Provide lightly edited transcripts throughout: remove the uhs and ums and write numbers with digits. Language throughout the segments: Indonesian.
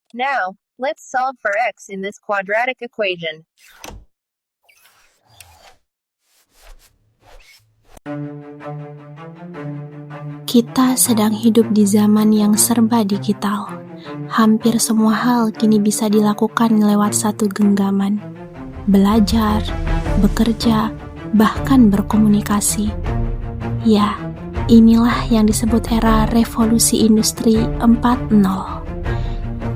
Now, let's solve for x in this quadratic equation. Kita sedang hidup di zaman yang serba digital. Hampir semua hal kini bisa dilakukan lewat satu genggaman. Belajar, bekerja, bahkan berkomunikasi. Ya, inilah yang disebut era revolusi industri 4.0.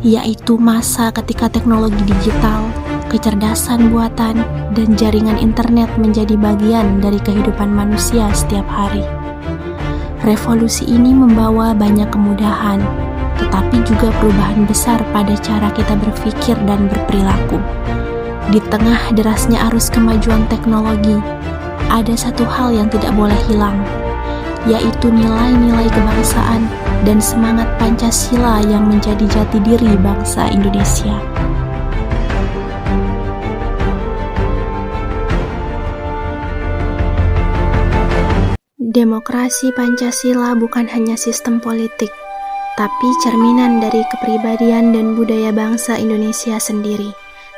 Yaitu masa ketika teknologi digital, kecerdasan buatan, dan jaringan internet menjadi bagian dari kehidupan manusia setiap hari. Revolusi ini membawa banyak kemudahan, tetapi juga perubahan besar pada cara kita berpikir dan berperilaku. Di tengah derasnya arus kemajuan teknologi, ada satu hal yang tidak boleh hilang, yaitu nilai-nilai kebangsaan dan semangat Pancasila yang menjadi jati diri bangsa Indonesia. Demokrasi Pancasila bukan hanya sistem politik, tapi cerminan dari kepribadian dan budaya bangsa Indonesia sendiri.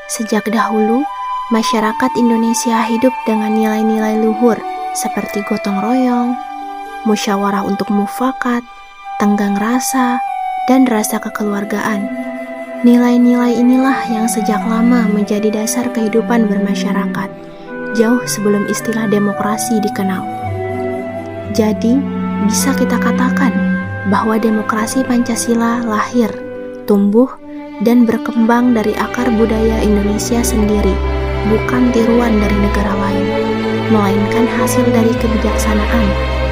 Sejak dahulu, masyarakat Indonesia hidup dengan nilai-nilai luhur seperti gotong royong, musyawarah untuk mufakat, tenggang rasa, dan rasa kekeluargaan. Nilai-nilai inilah yang sejak lama menjadi dasar kehidupan bermasyarakat, jauh sebelum istilah demokrasi dikenal. Jadi, bisa kita katakan bahwa demokrasi Pancasila lahir, tumbuh, dan berkembang dari akar budaya Indonesia sendiri, bukan tiruan dari negara lain, melainkan hasil dari kebijaksanaan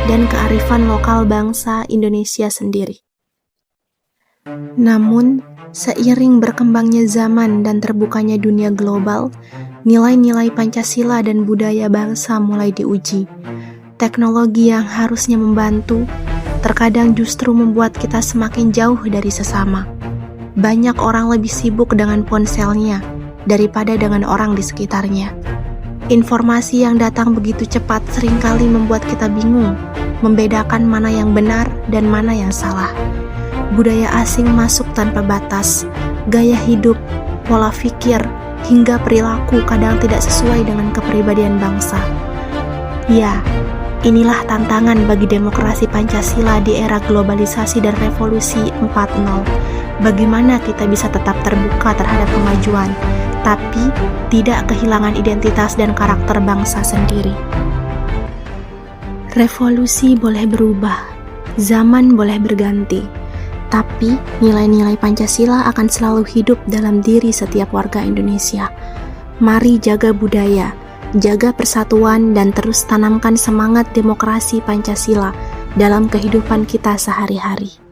dan kearifan lokal bangsa Indonesia sendiri. Namun, seiring berkembangnya zaman dan terbukanya dunia global, nilai-nilai Pancasila dan budaya bangsa mulai diuji. Teknologi yang harusnya membantu, terkadang justru membuat kita semakin jauh dari sesama. Banyak orang lebih sibuk dengan ponselnya daripada dengan orang di sekitarnya. Informasi yang datang begitu cepat seringkali membuat kita bingung, membedakan mana yang benar dan mana yang salah. Budaya asing masuk tanpa batas, gaya hidup, pola pikir, hingga perilaku kadang tidak sesuai dengan kepribadian bangsa. Ya, inilah tantangan bagi demokrasi Pancasila di era globalisasi dan revolusi 4.0. Bagaimana kita bisa tetap terbuka terhadap kemajuan, tapi tidak kehilangan identitas dan karakter bangsa sendiri. Revolusi boleh berubah, zaman boleh berganti, tapi nilai-nilai Pancasila akan selalu hidup dalam diri setiap warga Indonesia. Mari jaga budaya, jaga persatuan, dan terus tanamkan semangat demokrasi Pancasila dalam kehidupan kita sehari-hari.